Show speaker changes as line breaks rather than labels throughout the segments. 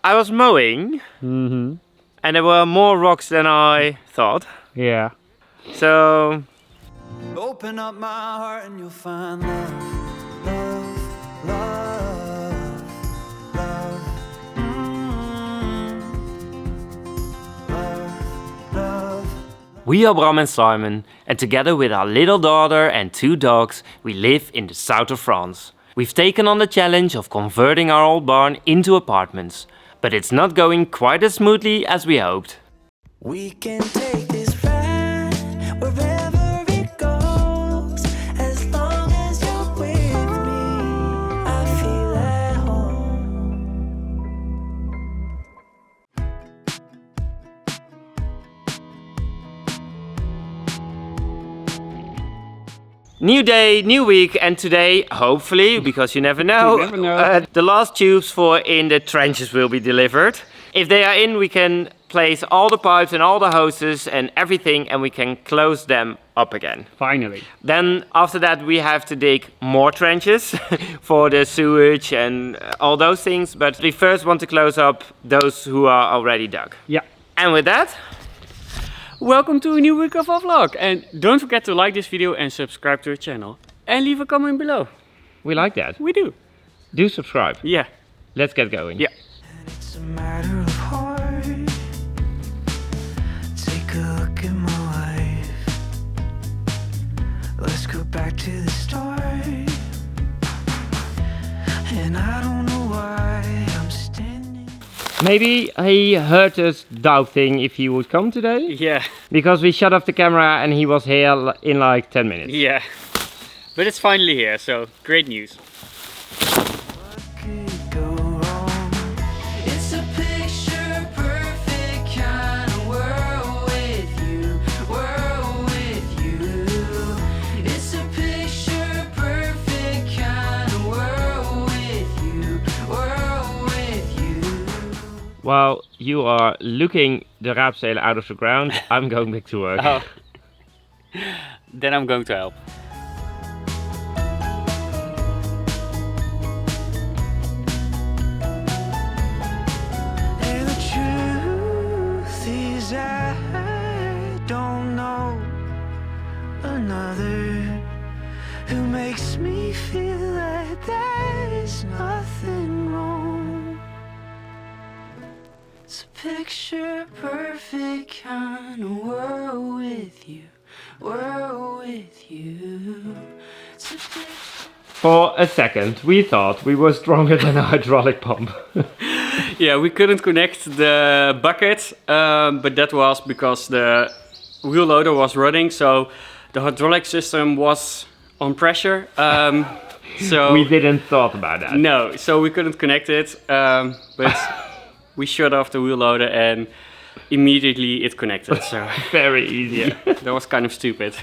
I was mowing and there were more rocks than I thought.
Yeah.
So
open up my heart and you'll find love, love, love, love, love, love.
we are Bram and Simon, and together with our little daughter and 2 dogs, we live in the south of France. We've taken on the challenge of converting our old barn into apartments, but it's not going quite as smoothly as we hoped.
We can take this ride wherever it goes, as long as you're with me. I feel at home.
New day, new week, and today, hopefully, because you never know,
You never know.
The last tubes for in the trenches will be delivered. If they are in, we can place all the pipes and all the hoses and everything, and we can close them up again.
Finally.
Then after that we have to dig more trenches for the sewage and all those things, but we first want to close up those who are already dug.
Yeah.
And with that,
Welcome to a new week of our vlog. And don't forget to like this video and subscribe to our channel. And leave a comment below.
we like that.
We do.
Do subscribe.
Yeah.
Let's get going.
Yeah.
It's a matter of heart. Take a look at my life. Let's go back to the start. And I don't know why I'm standing.
Maybe he heard us doubting if he would come today,
Yeah.
because we shut off the camera and he was here in like 10 minutes.
Yeah. But it's finally here, so great news.
What could go wrong? It's a picture perfect kind of world with you, world with you. It's a picture perfect kind of world with you, world with you.
While you are looking the raapzelen out of the ground, I'm going back to work.
Oh. Then I'm going to help.
And the truth is I don't know another who makes me feel like there's nothing wrong. It's a picture perfect kind of world with you, world with you. It's a picture.
For a second, we thought we were stronger than a hydraulic pump.
Yeah, we couldn't connect the bucket, but that was because the wheel loader was running, so the hydraulic system was on pressure. So
We didn't thought about that.
no, so we couldn't connect it, but we shut off the wheel loader and immediately it connected. So
Very easy.
that was kind of stupid.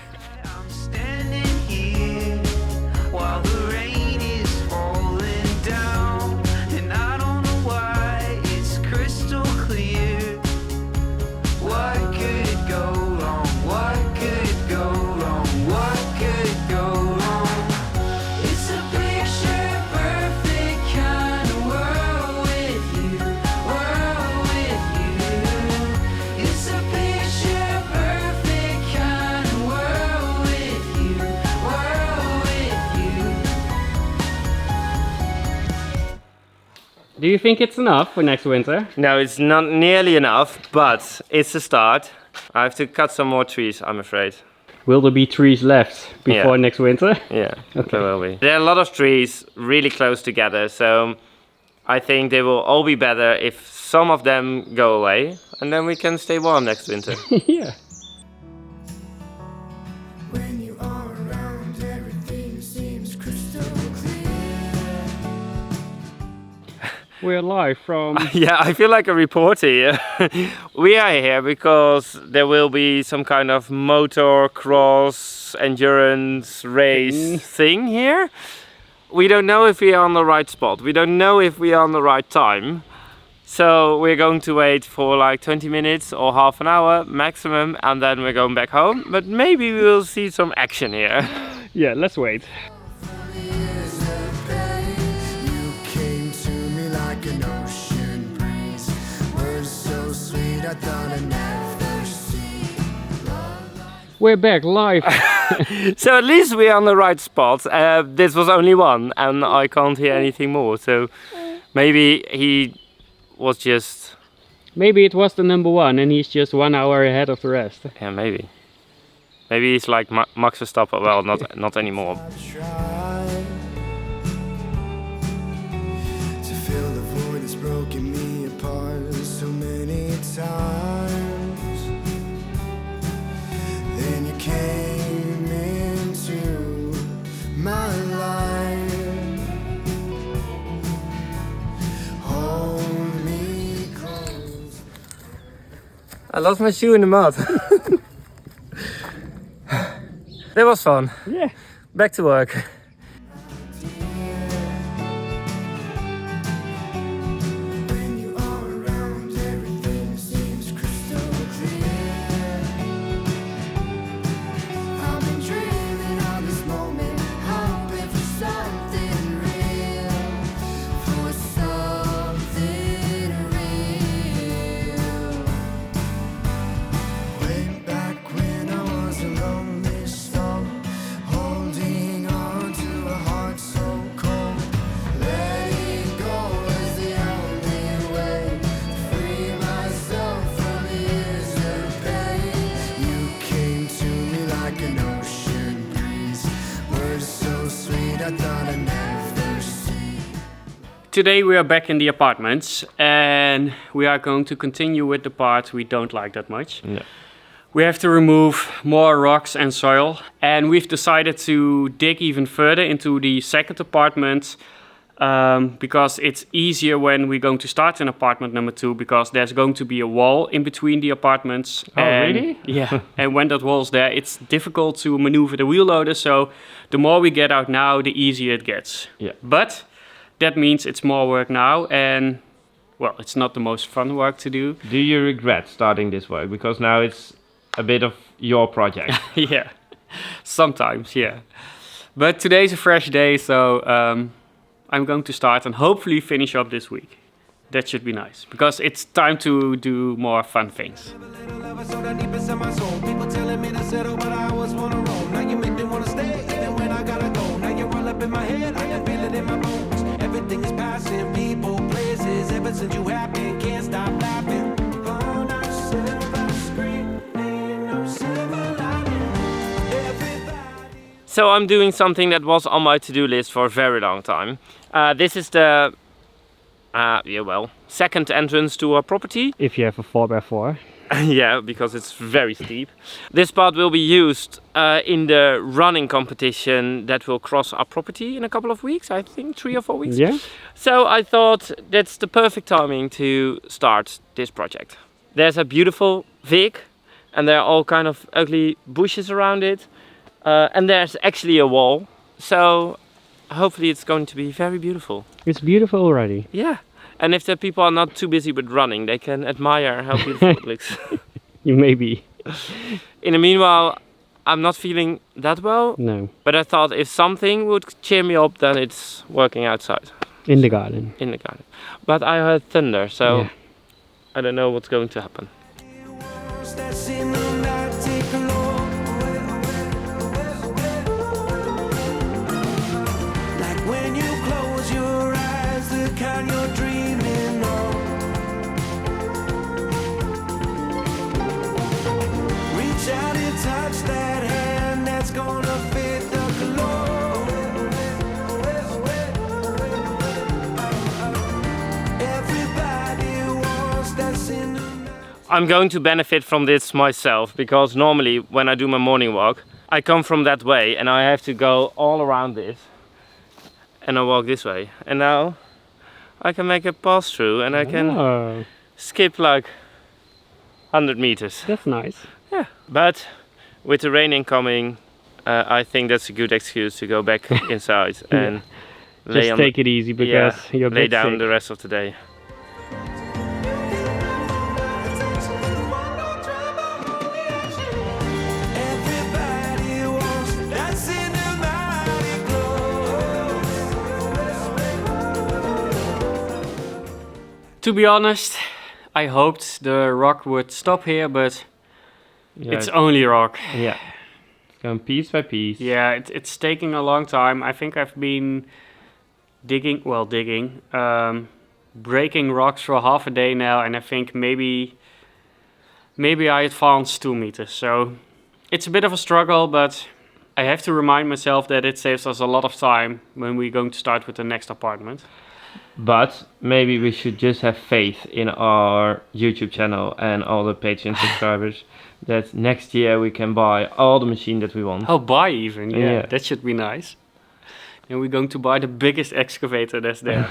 I'm standing here while the rain is falling down, and I don't know why it's crystal clear. What could go wrong? What could go wrong? What could go wrong? It's a picture perfect kind of world with you, world with you. It's a picture perfect kind of world with you, world with you.
Do you think it's enough for next winter?
No, it's not nearly enough, but it's a start. I have to cut some more trees, I'm afraid.
Will there be trees left before
Yeah.
next winter?
Yeah, there will be. There are a lot of trees really close together, so I think they will all be better if some of them go away, and then we can stay warm next winter.
Yeah.
When you are around, everything seems crystal clear.
We're live from...
Yeah, I feel like a reporter here. We are here because there will be some kind of motocross endurance race thing here. We don't know if we are on the right spot. We don't know if we are on the right time. So we're going to wait for like 20 minutes or half an hour maximum, and then we're going back home. But maybe we will see some action here.
Yeah, let's wait.
You came to me like an ocean breeze. thought I'd never see.
We're back live.
So at least we're on the right spot. This was only one, and I can't hear anything more. So maybe he was just,
Maybe it was the number one and he's just 1 hour ahead of the rest.
yeah, maybe he's like Max Verstappen. Well, not anymore.
Tried to fill the void that's broken me apart so many times. Then you came into my life. Hold me close.
I lost my shoe in the mud. That was fun.
Yeah.
Back to work.
When you are around, everything seems crystal clear. I've been dreaming of this moment, hoping for something real, for something real. Way back when I was a lonely soul, holding on to a heart so cold. Letting go is the only way to free myself from years of pain. You came to me like an ocean breeze, words so sweet I thought I'd never see.
Today we are back in the apartments and we are going to continue with the part we don't like that much.
Yeah.
We have to remove more rocks and soil, and we've decided to dig even further into the second apartment because it's easier when we're going to start in apartment number 2, because there's going to be a wall in between the apartments.
Oh,
and,
really?
Yeah, and when that wall's there, it's difficult to maneuver the wheel loader, so the more we get out now, the easier it gets.
Yeah.
But that means it's more work now, and well, it's not the most fun work to do.
Do you regret starting this work? Because now it's a bit of your project.
Yeah, sometimes, yeah. But today's a fresh day, so I'm going to start and hopefully finish up this week. That should be nice, because it's time to do more fun things.
Little love is so that deep inside my soul. People telling me to settle, but I always wanna roam. Now you make me wanna stay, even when I gotta go. Now you're all up in my head, I can feel it in my bones. Everything is passing, people, places. Ever since you happened, can't stop laughing. Oh, no silver screen, ain't no silver lining. Everybody.
So I'm doing something that was on my to-do list for a very long time. This is the second entrance to our property.
If you have a 4x4.
Yeah, because it's very steep. This part will be used in the running competition that will cross our property in a couple of weeks, I think 3 or 4 weeks.
Yeah?
So I thought that's the perfect timing to start this project. There's a beautiful vig and there are all kind of ugly bushes around it. And there's actually a wall. So hopefully it's going to be very beautiful.
It's beautiful already.
Yeah. And if the people are not too busy with running, they can admire how beautiful it looks.
You may be.
In the meanwhile, I'm not feeling that well.
No.
But I thought if something would cheer me up, then it's working outside
In the garden.
in the garden. But I heard thunder, so
Yeah.
I don't know what's going to happen.
That's in the night, take a look. Like when you close your eyes, the kind you're dreaming of. Reach out and touch that hand that's gonna fit the glow. Everybody wants that's in the night.
I'm going to benefit from this myself, because normally when I do my morning walk, I come from that way and I have to go all around this and I walk this way. And now I can make a pass through and I can
Oh,
skip like 100 meters.
that's nice.
Yeah. But with the rain incoming, I think that's a good excuse to go back inside and
Just
on
take it easy because you're a
lay
bit
down
sick.
the rest of the day.
Everybody wants that's in the mighty glow.
To be honest, I hoped the rock would stop here, but
Yeah,
it's only rock.
yeah. It's going piece by piece.
Yeah, it's taking a long time. I think I've been digging, breaking rocks for half a day now, and I think maybe I advanced 2 meters. So it's a bit of a struggle, but I have to remind myself that it saves us a lot of time when we're going to start with the next apartment.
But maybe we should just have faith in our YouTube channel and all the Patreon subscribers that next year we can buy all the machine that we want.
Oh, buy even, yeah,
Yeah.
that should be nice. And we're going to buy the biggest excavator that's there.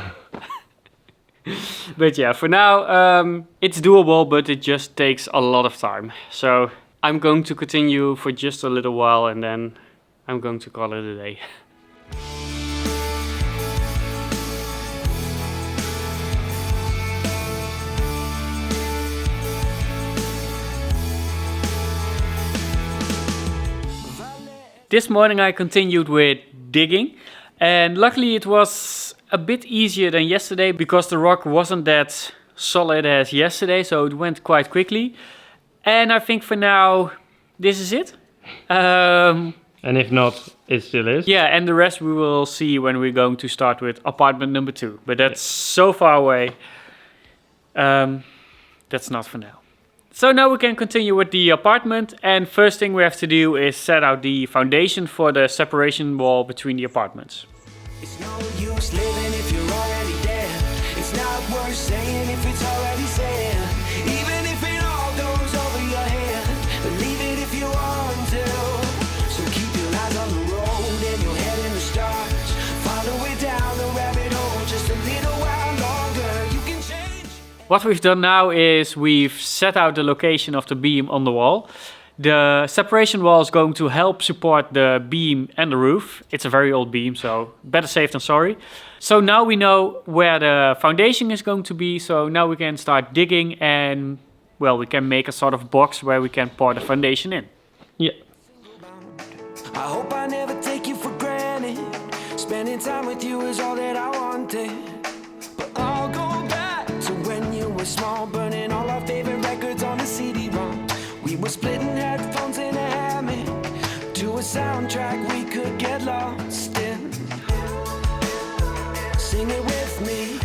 But yeah, for now, it's doable, but it just takes a lot of time. So I'm going to continue for just a little while and then I'm going to call it a day. This morning I continued with digging, and luckily it was a bit easier than yesterday because the rock wasn't that solid as yesterday, so it went quite quickly. And I think for now this is it.
And if not, it still is.
Yeah, and the rest we will see when we're going to start with apartment number 2. But that's so far away. That's not for now. So now we can continue with the apartment, and first thing we have to do is set out the foundation for the separation wall between the apartments.
It's no use living if you're already dead. It's not worth saying if it's already said. Even if it all goes over your head, believe it if you want to. So keep your eyes on the road and your head in the stars. Follow it down the rabbit hole just a little while longer. You can change.
What we've done now is we've set out the location of the beam on the wall. The separation wall is going to help support the beam and the roof. It's a very old beam, so better safe than sorry. So now we know where the foundation is going to be, so now we can start digging and, well, we can make a sort of box where we can pour the foundation in.
Yeah.
I hope I never take you for granted. Spending time with you is all that I wanted. But I'll go back to when you were small, burning all our favorite records on the CD-ROM. We were splitting headphones in a hammock to a soundtrack we could get lost in. Sing it with me.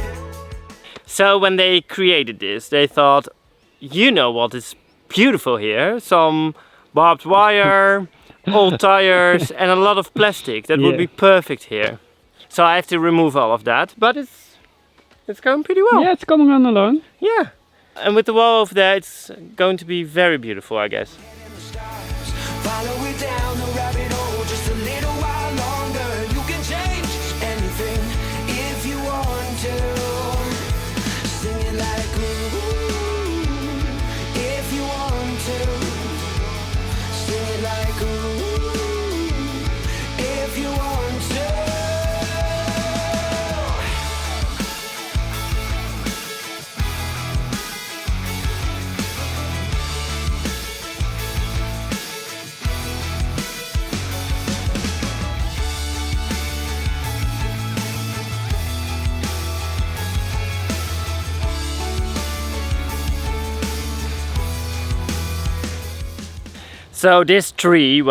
So when they created this, they thought, you know what is beautiful here? Some barbed wire, old tires, and a lot of plastic. That would be perfect here. So I have to remove all of that, but it's going pretty well.
Yeah, it's coming on alone.
Yeah. And with the wall over there, it's going to be very beautiful, I guess.
In the stars, follow it down the rabbit hole just a little while longer. You can change anything if you want to. Sing it like ooh, if you want to. Sing it like ooh, if you want to.
So this tree,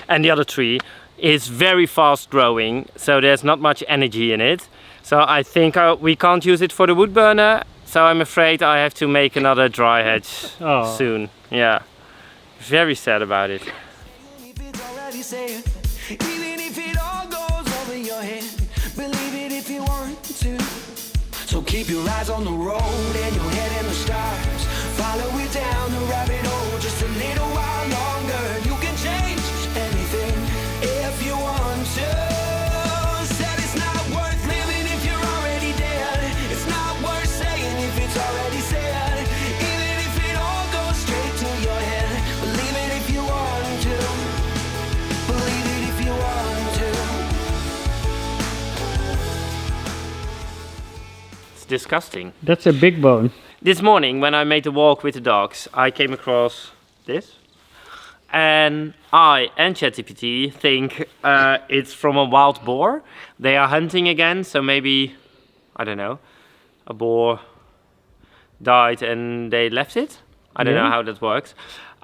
and the other tree is very fast growing, so there's not much energy in it. So I think we can't use it for the wood burner, so I'm afraid I have to make another dry hedge soon. Yeah, very sad about it.
If it's already said, even if it all goes over your head, believe it if you want to. So keep your eyes on the road and your head in the stars. Follow it down the rabbit hole just a little while longer. You can change anything if you want to. Said it's not worth living if you're already dead. It's not worth saying if it's already said. Even if it all goes straight to your head, believe it if you want to. Believe it if you want to.
It's disgusting.
That's a big bone.
This morning when I made the walk with the dogs, I came across this. And I and ChatGPT think it's from a wild boar. They are hunting again, so maybe, I don't know, a boar died and they left it. I don't know
Yeah.
how that works.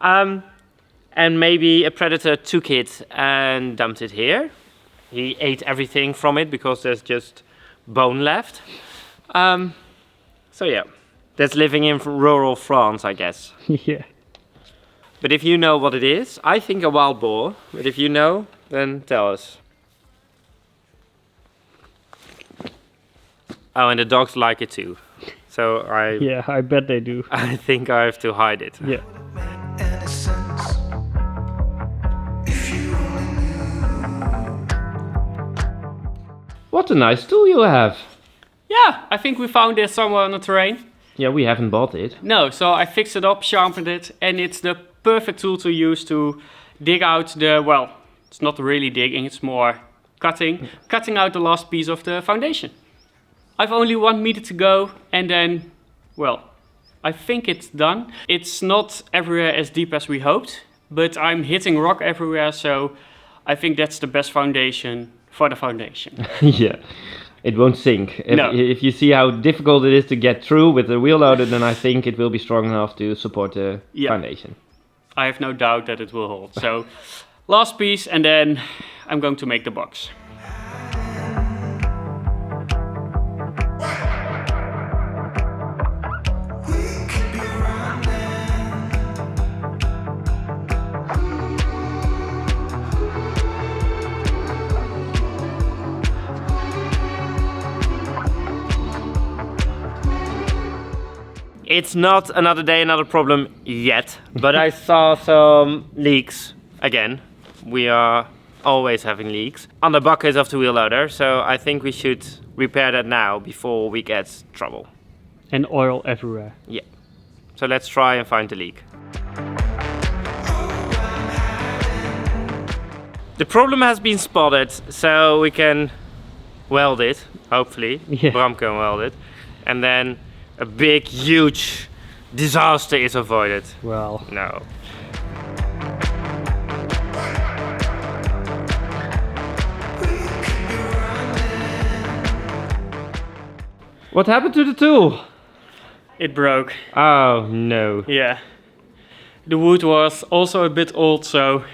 And maybe a predator took it and dumped it here. He ate everything from it because there's just bone left. So yeah, that's living in rural France, I guess.
Yeah.
But if you know what it is, I think a wild boar. But if you know, then tell us. Oh, and the dogs like it too. So
Yeah, I bet they do.
I think I have to hide it.
Yeah.
Innocence. If you only knew.
What a nice tool you have.
Yeah, I think we found this somewhere on the terrain.
Yeah, we haven't bought it.
No, so I fixed it up, sharpened it, and it's the perfect tool to use to dig out the, well, it's not really digging, it's more cutting out the last piece of the foundation. I've only 1 meter to go, and then, well, I think it's done. It's not everywhere as deep as we hoped, but I'm hitting rock everywhere, so I think that's the best foundation for the foundation.
Yeah, it won't sink.
No.
If you see how difficult it is to get through with the wheel loader, then I think it will be strong enough to support the
Yeah.
foundation.
I have no doubt that it will hold. So, last piece, and then I'm going to make the box.
It's not another day, another problem yet, but I saw some leaks again. We are always having leaks on the bucket of the wheel loader, so I think we should repair that now before we get trouble.
And oil everywhere.
Yeah. So let's try and find the leak. The problem has been spotted, so we can weld it, hopefully.
Yeah.
Bram can weld it. And then a big, huge disaster is avoided.
Well,
No. What happened to the tool?
it broke.
Oh no.
Yeah. The wood was also a bit old, so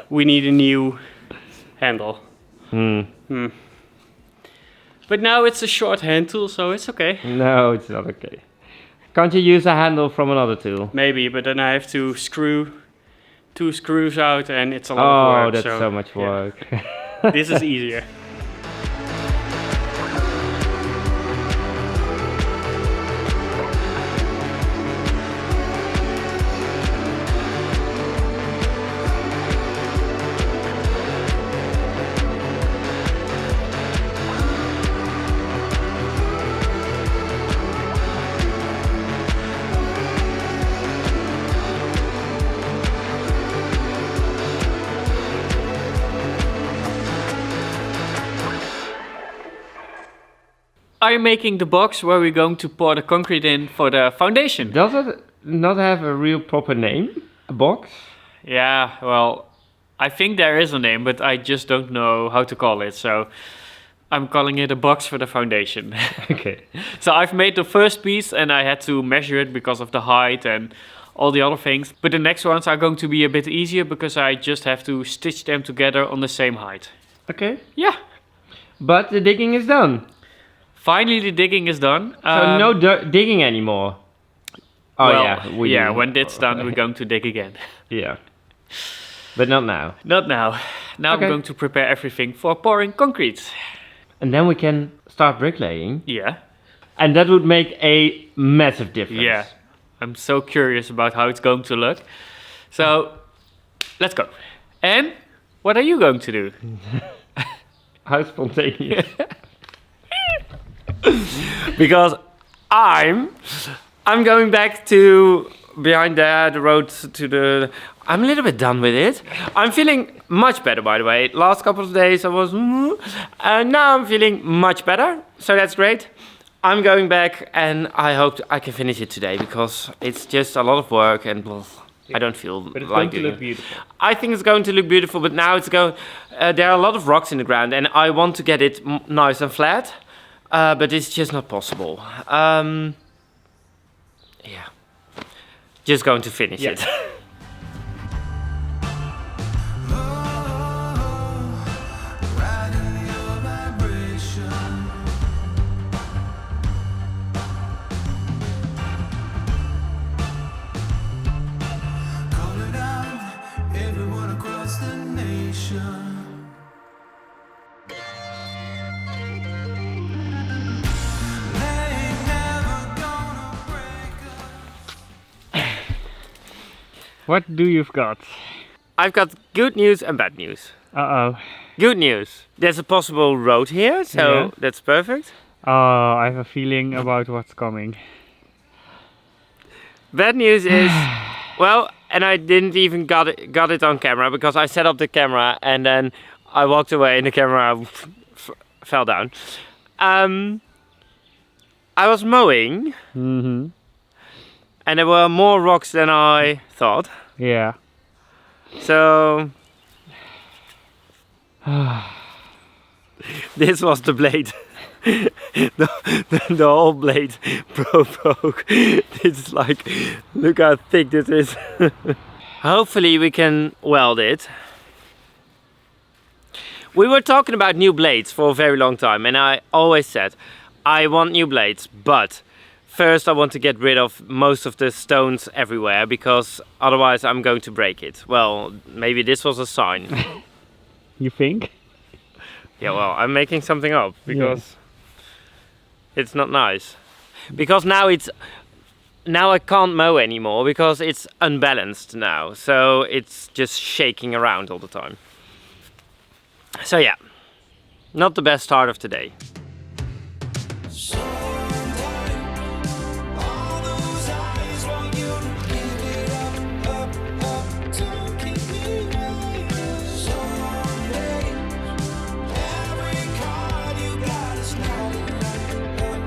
we need a new handle. But now it's a short hand tool, so it's okay.
No, it's not okay. Can't you use a handle from another tool?
Maybe, but then I have to screw 2 screws out, and it's a lot of
Oh,
work.
that's so much
yeah.
work.
This is easier. Are you making the box where we're going to pour the concrete in for the foundation?
Does it not have a real proper name? A box?
Yeah, well, I think there is a name, but I just don't know how to call it. So I'm calling it a box for the foundation.
Okay.
So I've made the first piece and I had to measure it because of the height and all the other things. But the next ones are going to be a bit easier because I just have to stitch them together on the same height.
Okay.
Yeah.
But the digging is done.
Finally, the digging is done.
So no digging anymore. Oh
well,
yeah.
When it's done, we're going to dig again.
Yeah. But not now.
Not now. Now
Okay.
I'm going to prepare everything for pouring concrete.
And then we can start bricklaying.
Yeah.
And that would make a massive difference.
Yeah. I'm so curious about how it's going to look. So, let's go. And what are you going to do?
How spontaneous. Because I'm going back to behind there, the road to the... I'm a little bit done with it. I'm feeling much better, by the way. Last couple of days I was... and now I'm feeling much better. So that's great. I'm going back and I hope I can finish it today because it's just a lot of work and I don't feel
But it's
like
going to
doing
look
it.
beautiful.
I think it's going to look beautiful, but now it's going... there are a lot of rocks in the ground and I want to get it nice and flat. But it's just not possible. yeah, just going to finish
Yeah.
it.
Riding your vibration. Calling out everyone across the nation. They ain't never gonna break us.
What do you've got?
I've got good news and bad news.
Uh-oh.
Good news. There's a possible road here, so
Yeah.
that's perfect.
Oh, I have a feeling about what's coming.
Bad news is, well, and I didn't even got it on camera because I set up the camera and then I walked away and the camera fell down. I was mowing
Mm-hmm.
and there were more rocks than I thought.
Yeah.
So this was the blade. the whole blade broke. It's like, look how thick this is. Hopefully we can weld it. We were talking about new blades for a very long time and I always said I want new blades, but first I want to get rid of most of the stones everywhere because otherwise I'm going to break it. Well, maybe this was a sign.
You think?
Yeah, well, I'm making something up because it's not nice. Because now I can't mow anymore because it's unbalanced now. So it's just shaking around all the time. So yeah, not the best start of today.
All those eyes want you to give it up, to keep me right. Some days, every card you got is not enough.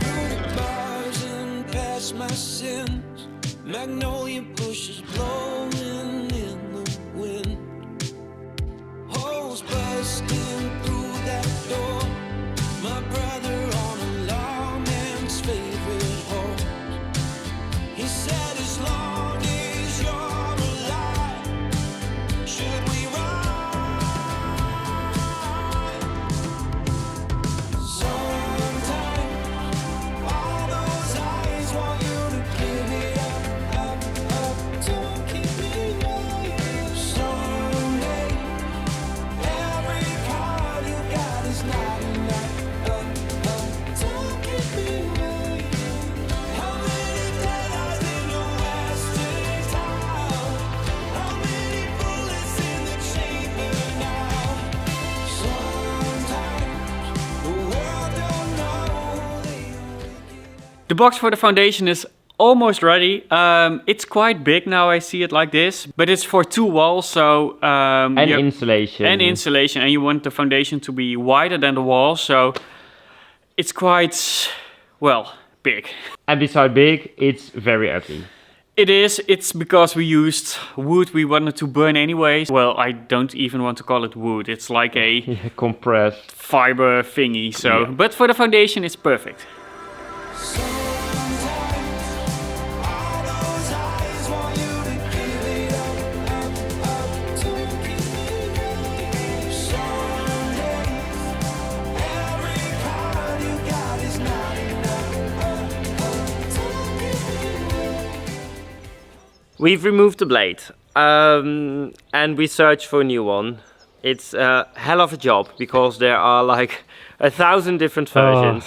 Through the bars and past my sins, magnolia bushes blowing in the wind. Holes busting through that door. My brother on a lawman's favorite horse. He said as long as you're alive, should we ride? Sometimes all those eyes want you to give it up, to keep me right. Someday, every card you got is not enough.
The box for the foundation is almost ready. It's quite big now, I see it like this, but it's for 2 walls, so
And insulation.
and insulation, and you want the foundation to be wider than the wall, so it's quite, well, big.
And beside big, it's very ugly.
It is. It's because we used wood we wanted to burn anyways. Well, I don't even want to call it wood. It's like a
Compressed.
fiber thingy. So,
Yeah.
but for the foundation, it's perfect.
We've removed the blade and we searched for a new one. It's a hell of a job because there are like 1,000 different versions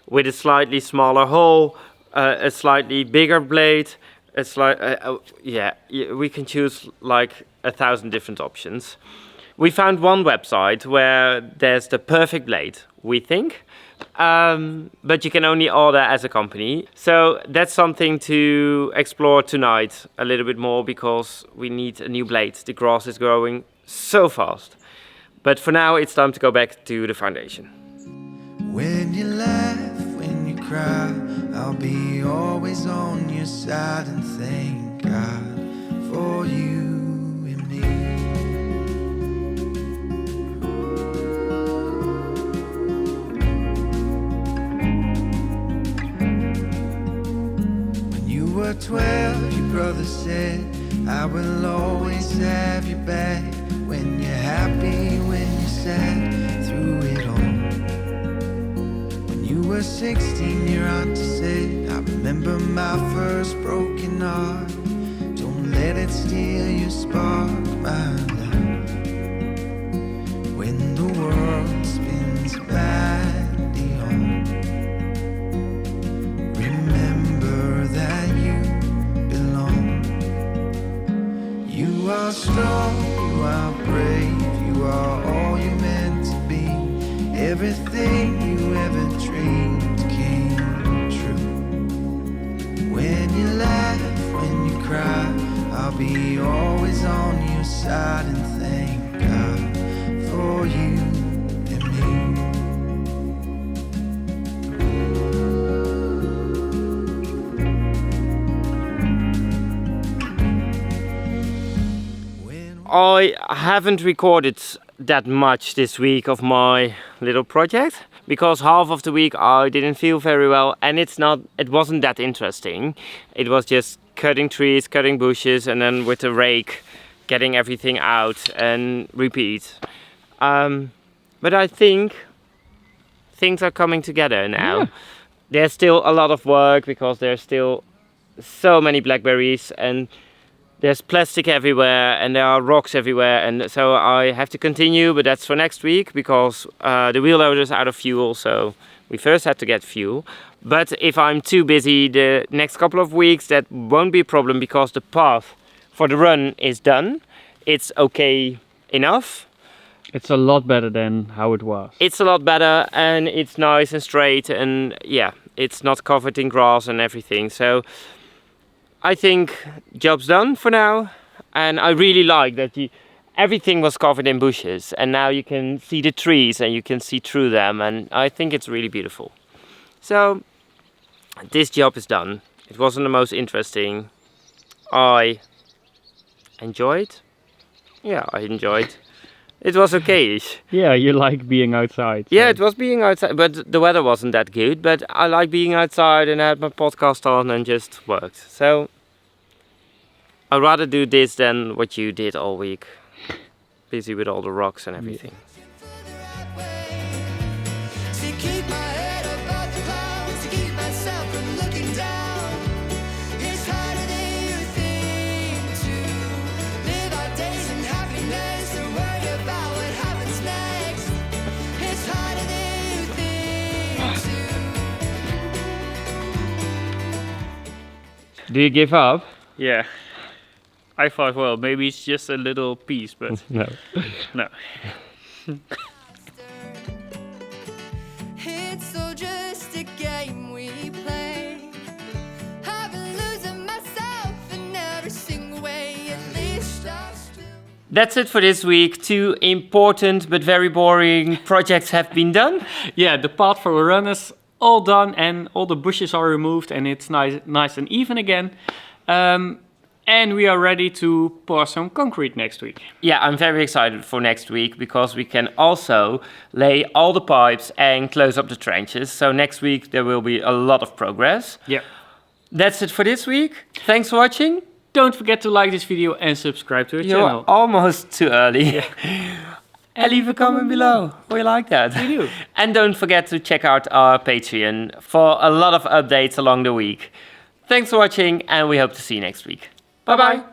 with a slightly smaller hole, a slightly bigger blade. It's like, we can choose like 1,000 different options. We found one website where there's the perfect blade, we think. But you can only order as a company. So that's something to explore tonight a little bit more because we need a new blade. The grass is growing so fast. But for now, it's time to go back to the foundation.
When you laugh, when you cry, I'll be always on your side and thank God for you and me.
were 12, your brother said, I will always have your back. When you're happy, when you're sad, through it all. When you were 16, your auntie said, I remember my first broken heart. Don't let it steal your spark, my love. When the world spins madly on, remember that you belong. You are strong, you are brave, you are all you're meant to be. Everything you ever dreamed came true. When you laugh, when you cry, I'll be always on your side, and thank God for you and me.
I haven't recorded that much this week of my little project because half of the week I didn't feel very well, and it wasn't that interesting. It was just cutting trees, cutting bushes, and then with a rake getting everything out and repeat. But I think things are coming together now.
Yeah.
There's still a lot of work because there's still so many blackberries, and there's plastic everywhere, and there are rocks everywhere, and so I have to continue, but that's for next week because the wheel loader is out of fuel, so we first had to get fuel. But if I'm too busy the next couple of weeks, that won't be a problem because the path for the run is done. It's okay enough.
It's a lot better than how it was.
It's a lot better, and it's nice and straight, and yeah, it's not covered in grass and everything. So I think job's done for now, and I really like that everything was covered in bushes, and now you can see the trees and you can see through them, and I think it's really beautiful. So this job is done. It wasn't the most interesting. I enjoyed. Yeah, I enjoyed. It was okay-ish.
Yeah, you like being outside.
Yeah, it was being outside, but the weather wasn't that good. But I like being outside, and I had my podcast on and just worked. So I'd rather do this than what you did all week. Busy with all the rocks and everything.
To keep my head above the clouds, to keep myself from looking down. It's harder than you think to live our days in happiness and worry about what happens next. It's harder than you think to.
Do you give up?
Yeah. I thought, well, maybe it's just a little piece, but
No.
no.
It's all just a game we play. I've been losing myself in every single way. At least I still.
That's it for this week. 2 important but very boring projects have been done.
Yeah, the path for the run is all done, and all the bushes are removed, and it's nice and even again. And we are ready to pour some concrete next week.
Yeah, I'm very excited for next week because we can also lay all the pipes and close up the trenches. So next week there will be a lot of progress.
Yeah.
That's it for this week. Thanks for watching.
Don't forget to like this video and subscribe to the
You're
channel.
almost too early. And leave a comment below. We like that.
We do.
And don't forget to check out our Patreon for a lot of updates along the week. Thanks for watching, and we hope to see you next week. Bye-bye.